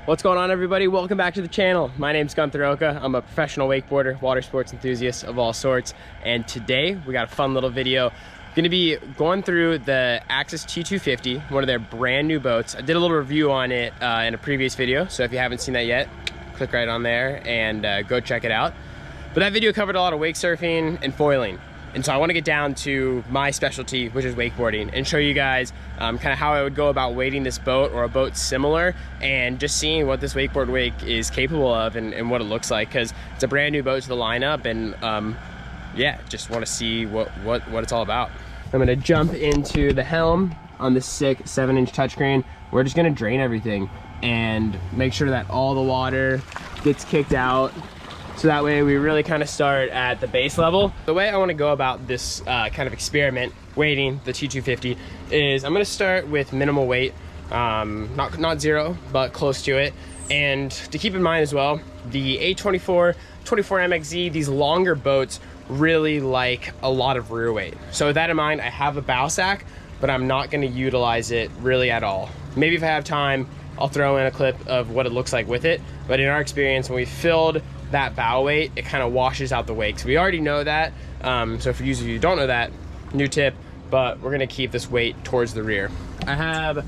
What's going on, everybody? Welcome back to the channel. My name's Gunther Oka. I'm a professional wakeboarder, water sports enthusiast of all sorts. And today we got a fun little video. Gonna be going through the Axis T250, one of their brand new boats. I did a little review on it in a previous video. So if you haven't seen that yet, click right on there and go check it out. But that video covered a lot of wake surfing and foiling. And so I want to get down to my specialty, which is wakeboarding, and show you guys kind of how I would go about wading this boat or a boat similar, and just seeing what this wakeboard wake is capable of and what it looks like, because it's a brand new boat to the lineup. And yeah, just want to see what it's all about. I'm going to jump into the helm on this sick 7-inch touchscreen. We're just going to drain everything and make sure that all the water gets kicked out. So that way we really kind of start at the base level. The way I want to go about this kind of experiment, wading the T250, is I'm going to start with minimal weight, not zero, but close to it. And to keep in mind as well, the A24, 24MXZ, these longer boats really like a lot of rear weight. So with that in mind, I have a bow sack, but I'm not going to utilize it really at all. Maybe if I have time, I'll throw in a clip of what it looks like with it. But in our experience, when we filled that bow weight, it kind of washes out the wake. So we already know that. So for you who don't know that, new tip, but we're gonna keep this weight towards the rear. I have,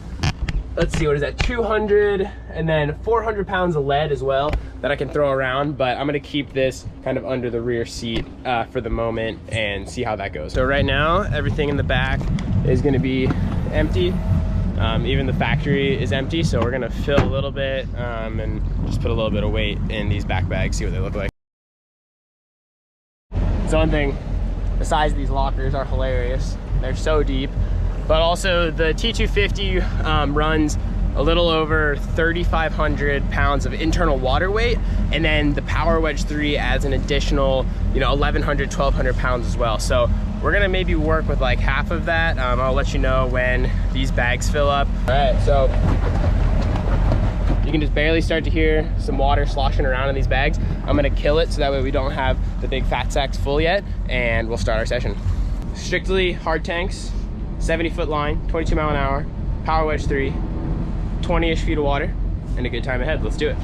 let's see, what is that, 200 and then 400 pounds of lead as well that I can throw around, but I'm gonna keep this kind of under the rear seat for the moment and see how that goes. So right now, everything in the back is gonna be empty. Even the factory is empty, so we're gonna fill a little bit and just put a little bit of weight in these back bags, see what they look like. So one thing, the size of these lockers are hilarious. They're so deep, but also the T250 runs a little over 3,500 pounds of internal water weight, and then the Power Wedge 3 adds an additional, 1,100, 1,200 pounds as well. So we're gonna maybe work with like half of that. I'll let you know when these bags fill up. All right, so you can just barely start to hear some water sloshing around in these bags. I'm gonna kill it so that way we don't have the big fat sacks full yet, and we'll start our session. Strictly hard tanks, 70-foot line, 22 mile an hour, Power Wedge 3, 20-ish feet of water, and a good time ahead. Let's do it.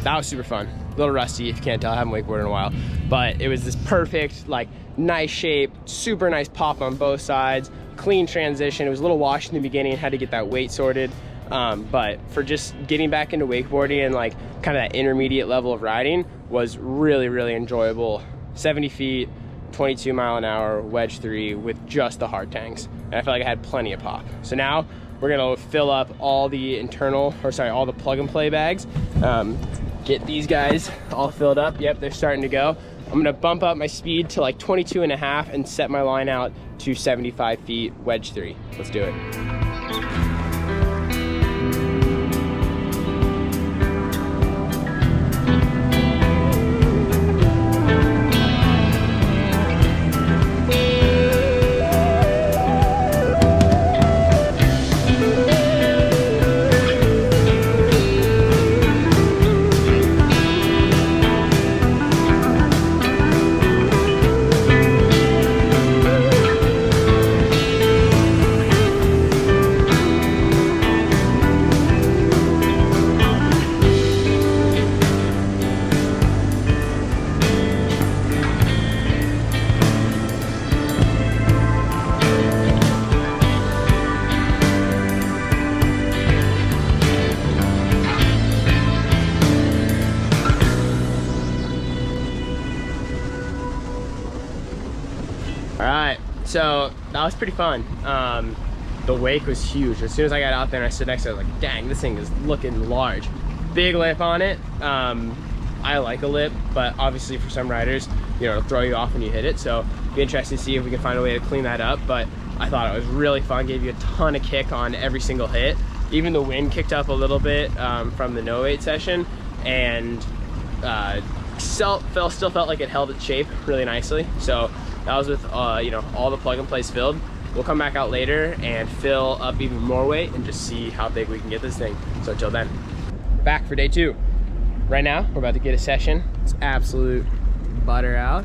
That was super fun. A little rusty, if you can't tell, I haven't wakeboarded in a while. But it was this perfect, like, nice shape, super nice pop on both sides, clean transition. It was a little washed in the beginning, had to get that weight sorted. But for just getting back into wakeboarding and like kind of that intermediate level of riding was really, really enjoyable. 70 feet, 22 mile an hour, Wedge 3 with just the hard tanks. And I felt like I had plenty of pop. So now we're gonna fill up all the all the plug and play bags. Get these guys all filled up. Yep, they're starting to go. I'm gonna bump up my speed to like 22 and a half and set my line out to 75 feet, Wedge 3. Let's do it. All right, so that was pretty fun. The wake was huge. As soon as I got out there and I stood next to it, I was like, dang, this thing is looking large. Big lip on it. I like a lip, but obviously for some riders, you know, it'll throw you off when you hit it. So be interested to see if we can find a way to clean that up. But I thought it was really fun, gave you a ton of kick on every single hit. Even the wind kicked up a little bit from the no weight session, and still felt like it held its shape really nicely. So that was with you know, all the plug and plays filled. We'll come back out later and fill up even more weight and just see how big we can get this thing. So until then, back for day 2. Right now, we're about to get a session. It's absolute butter out.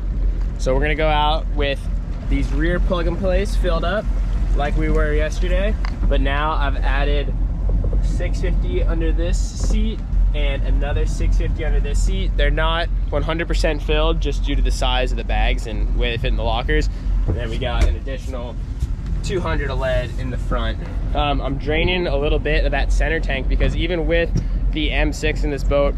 So we're gonna go out with these rear plug and plays filled up like we were yesterday, but now I've added 650 under this seat and another 650 under this seat. They're not 100% filled just due to the size of the bags and where they fit in the lockers. And then we got an additional 200 of lead in the front. I'm draining a little bit of that center tank because even with the M6 in this boat,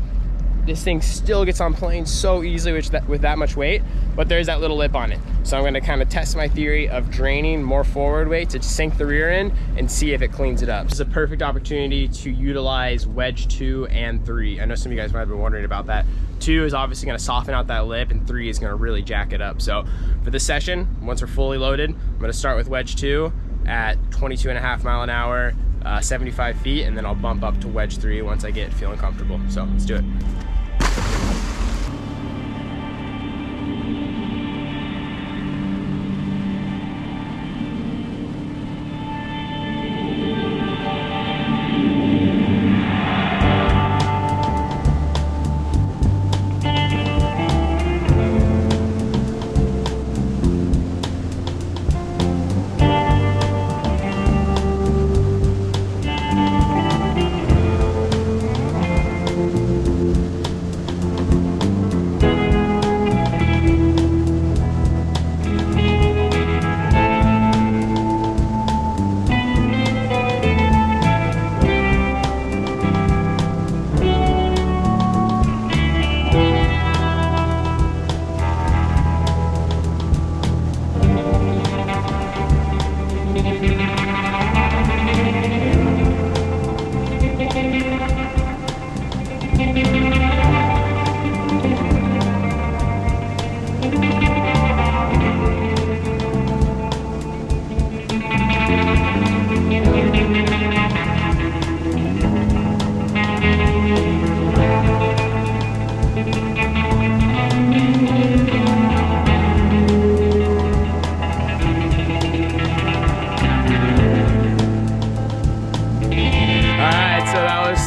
this thing still gets on planes so easily with that much weight, but there's that little lip on it. So I'm gonna kind of test my theory of draining more forward weight to sink the rear end and see if it cleans it up. This is a perfect opportunity to utilize wedge 2 and 3. I know some of you guys might have been wondering about that. 2 is obviously gonna soften out that lip, and 3 is gonna really jack it up. So for this session, once we're fully loaded, I'm gonna start with wedge 2 at 22.5 mile an hour, 75 feet, and then I'll bump up to wedge 3 once I get feeling comfortable. So let's do it.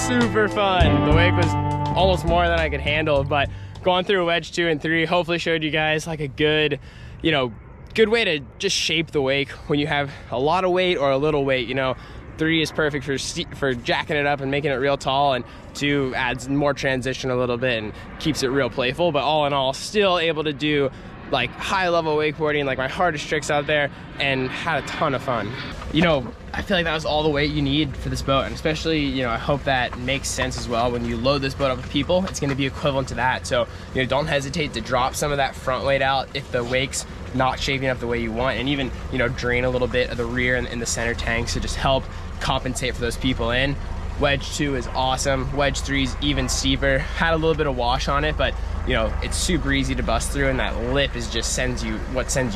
Super fun. The wake was almost more than I could handle, but going through wedge 2 and 3 hopefully showed you guys like a good, you know, good way to just shape the wake when you have a lot of weight or a little weight. You know, 3 is perfect for jacking it up and making it real tall, and 2 adds more transition a little bit and keeps it real playful, but all in all still able to do like high level wakeboarding, like my hardest tricks out there, and had a ton of fun. You know, I feel like that was all the weight you need for this boat, and especially, you know, I hope that makes sense as well. When you load this boat up with people, it's going to be equivalent to that. So, you know, don't hesitate to drop some of that front weight out if the wake's not shaping up the way you want, and even, you know, drain a little bit of the rear and the center tanks to just help compensate for those people in. Wedge 2 is awesome. Wedge 3 is even steeper. Had a little bit of wash on it, but you know, it's super easy to bust through, and that lip is just sends you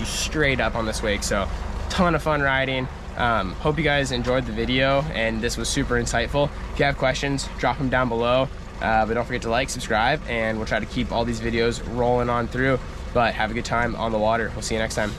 straight up on this wake. So ton of fun riding. Hope you guys enjoyed the video and this was super insightful. If you have questions, drop them down below, but don't forget to like, subscribe, and we'll try to keep all these videos rolling on through. But have a good time on the water. We'll see you next time.